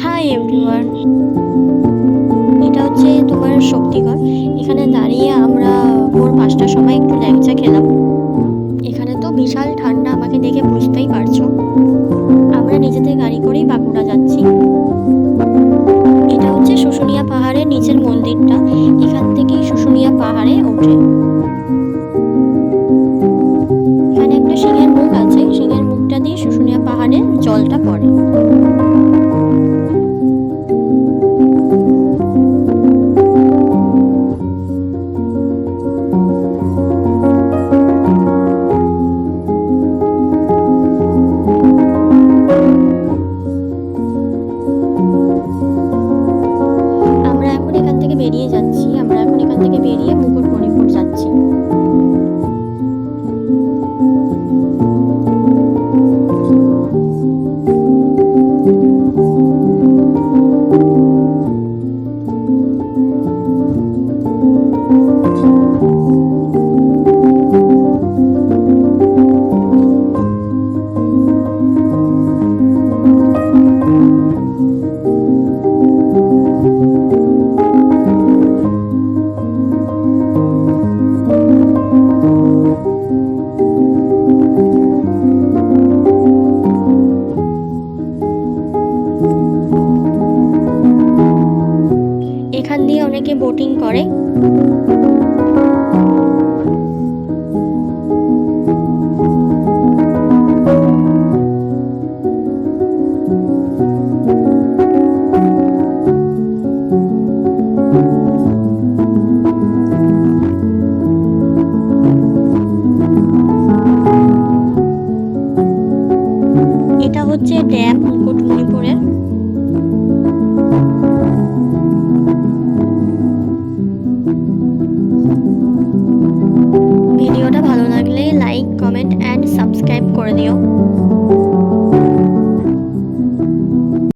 Hi everyone, এটা হচ্ছে তোমার শক্তিগড়। এখানে দাঁড়িয়ে আমরা ভোর ৫টার সময় একটু ল্যাংচা খেলাম। এখানে তো বিশাল ঠান্ডা, আমাকে দেখে বুঝতেই পারছো। আমরা নিজেদের গাড়ি করেই বাঁকুড়া যাচ্ছি। এটা হচ্ছে শুশুনিয়া পাহাড়ের নিচের মন্দিরটা। এখান থেকেই শুশুনিয়া পাহাড়ে ওঠে। এখানে একটা সিংহের মুখ আছে, সিংহের মুখটা দিয়ে শুশুনিয়া পাহাড়ের জলটা পড়ে। আমরা এখন এখান থেকে বেরিয়ে মুকুটমণিপুর যাচ্ছি। এখান দিয়ে অনেকে বোটিং করে। এটা হচ্ছে ড্যাম মুকুটমণিপুরের। ভিডিওটা ভালো লাগলে লাইক, কমেন্ট অ্যান্ড সাবস্ক্রাইব করে দিও।